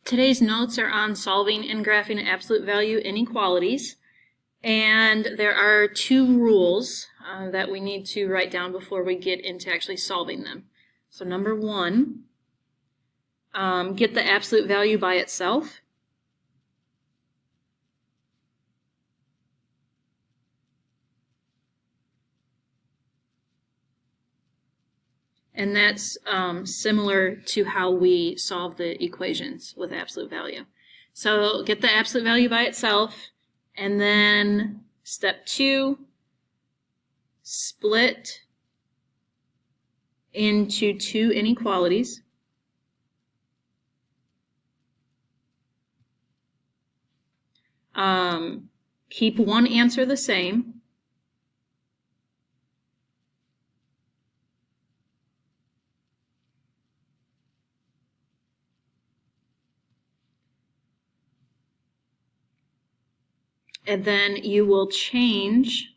Today's notes are on solving and graphing absolute value inequalities, and there are two rules that we need to write down before we get into actually solving them. So number one, get the absolute value by itself. And that's similar to how we solve the equations with absolute value. So get the absolute value by itself, and then step 2, split into two inequalities. Keep one answer the same. And then you will change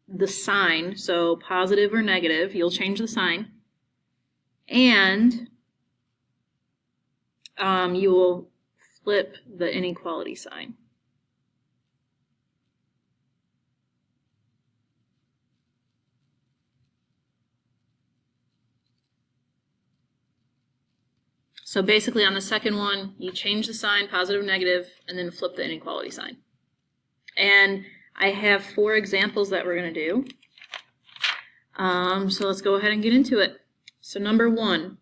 the sign, so positive or negative, you'll change the sign. And you will flip the inequality sign. So basically on the second one, you change the sign, positive, negative, and then flip the inequality sign. And I have 4 examples that we're going to do. So let's go ahead and get into it. So number 1,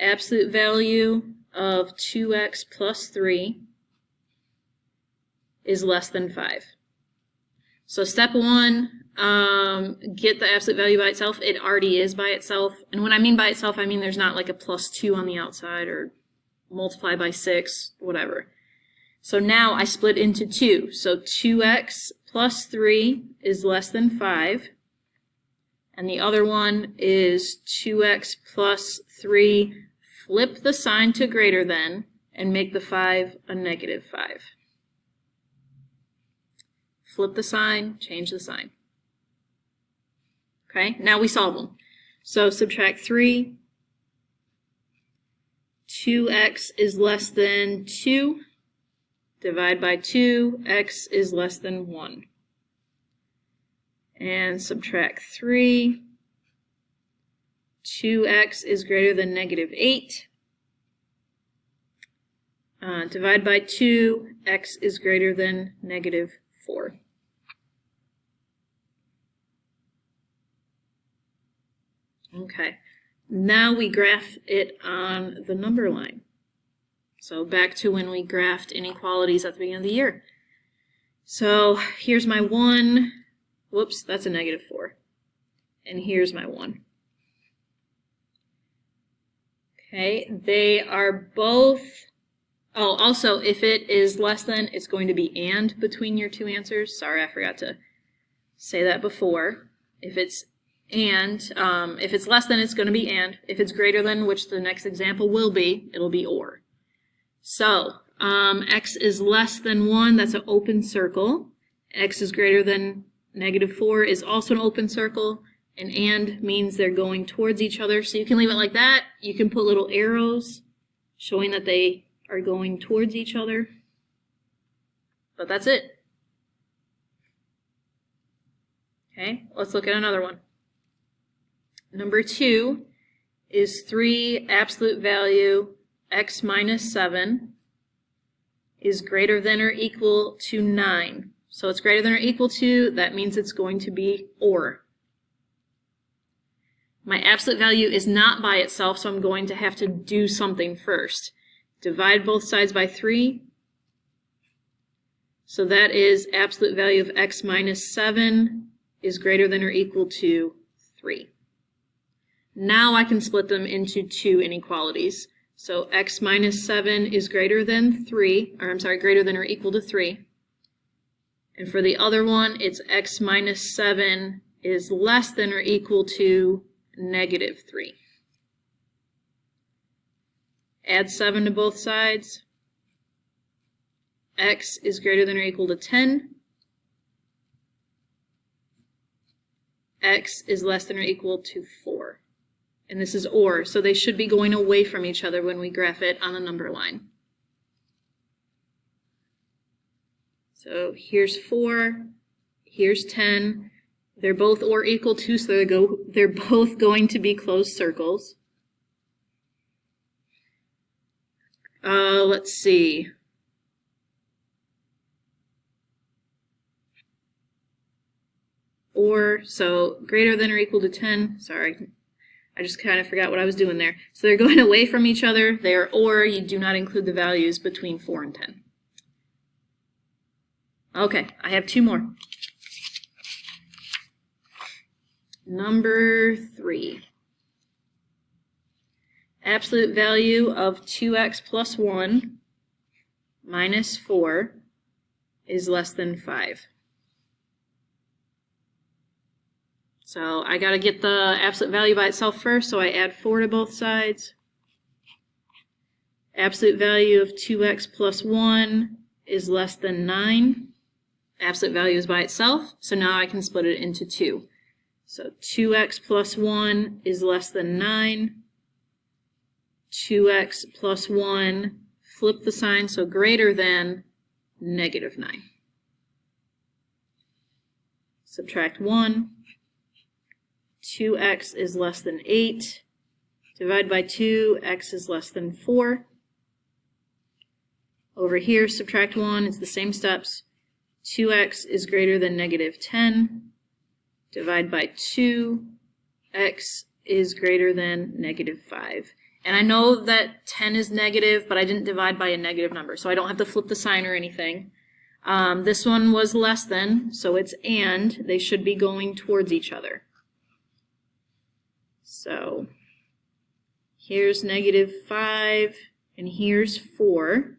absolute value of 2x plus 3 is less than 5. So step 1, get the absolute value by itself. It already is by itself. And when I mean by itself, I mean there's not like a plus 2 on the outside or multiply by 6, whatever. So now I split into 2. So 2x plus 3 is less than 5. And the other one is 2x plus 3. Flip the sign to greater than and make the 5 a negative 5. Flip the sign, change the sign. Okay, now we solve them. So subtract 3. 2x is less than 2. Divide by 2, x is less than 1. And subtract 3. 2x is greater than negative 8. Divide by 2, x is greater than negative 4. Okay, now we graph it on the number line. So back to when we graphed inequalities at the beginning of the year. So here's my 1. Whoops, that's a negative 4. And here's my 1. Okay, they are both... Oh, also, if it is less than, it's going to be and between your two answers. Sorry, I forgot to say that before. If it's less than, it's going to be and. If it's greater than, which the next example will be, it'll be or. So, x is less than 1, that's an open circle. X is greater than negative 4 is also an open circle. And means they're going towards each other. So you can leave it like that. You can put little arrows showing that they are going towards each other. But that's it. Okay, let's look at another one. Number 2 is 3 absolute value x minus 7 is greater than or equal to 9. So it's greater than or equal to, that means it's going to be or. My absolute value is not by itself, so I'm going to have to do something first. Divide both sides by 3. So that is absolute value of x minus 7 is greater than or equal to 3. Now I can split them into two inequalities. So x minus 7 is greater than 3, or I'm sorry, greater than or equal to 3. And for the other one, it's x minus 7 is less than or equal to negative 3. Add 7 to both sides. X is greater than or equal to 10. X is less than or equal to 4. and this is or, so they should be going away from each other when we graph it on the number line. So here's 4, here's 10. They're both or equal to, so they're both going to be closed circles. Let's see. Or, so greater than or equal to 10. Sorry, I just kind of forgot what I was doing there. So they're going away from each other. They are or, you do not include the values between 4 and 10. Okay, I have 2 more. Number 3. Absolute value of 2x plus 1 minus 4 is less than 5. So I got to get the absolute value by itself first, so I add 4 to both sides. Absolute value of 2x plus 1 is less than 9. Absolute value is by itself, so now I can split it into 2. So 2x plus 1 is less than 9. 2x plus 1, flip the sign, so greater than negative 9. Subtract 1. 2x is less than 8. Divide by 2, x is less than 4. Over here, subtract 1, it's the same steps. 2x is greater than negative 10. Divide by 2, x is greater than negative 5. And I know that 10 is negative, but I didn't divide by a negative number, so I don't have to flip the sign or anything. This one was less than, so it's and. They should be going towards each other. So here's negative 5, and here's 4.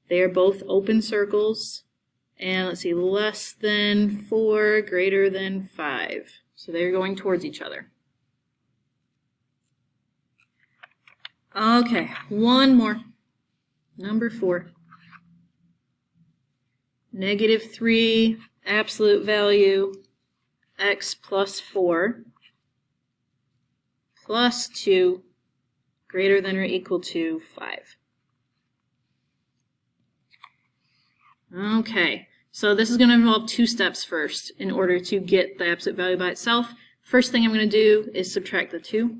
They are both open circles. And let's see, less than 4, greater than 5. So they're going towards each other. Okay, one more. Number 4. Negative 3, absolute value, x plus 4, plus 2, greater than or equal to 5. Okay, so this is going to involve 2 steps first in order to get the absolute value by itself. First thing I'm going to do is subtract the 2.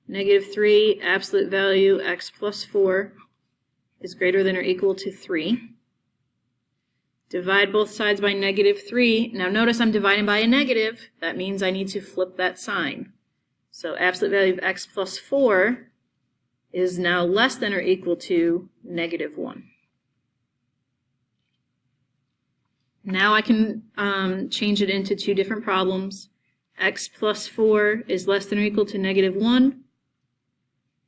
Negative 3, absolute value, x plus 4, is greater than or equal to 3. Divide both sides by negative 3. Now notice I'm dividing by a negative. That means I need to flip that sign. So absolute value of x plus 4 is now less than or equal to negative 1. Now I can change it into 2 different problems. X plus 4 is less than or equal to negative 1.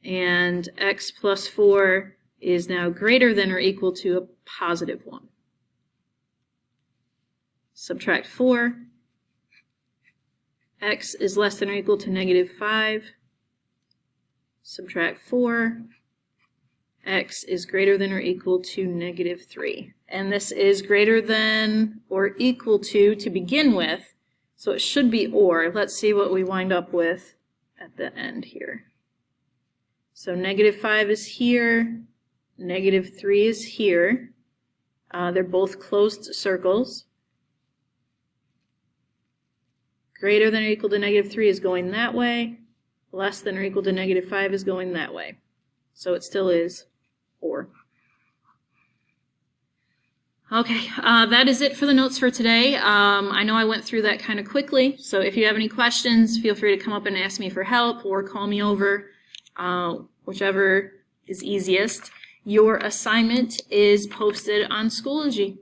And x plus 4 is now greater than or equal to a positive 1. Subtract 4. X is less than or equal to negative 5. Subtract 4. X is greater than or equal to negative 3. And this is greater than or equal to begin with, so it should be or. Let's see what we wind up with at the end here. So negative 5 is here, negative 3 is here. They're both closed circles. Greater than or equal to negative 3 is going that way. Less than or equal to negative 5 is going that way. So it still is or. Okay, that is it for the notes for today. I know I went through that kind of quickly, so if you have any questions, feel free to come up and ask me for help or call me over, whichever is easiest. Your assignment is posted on Schoology.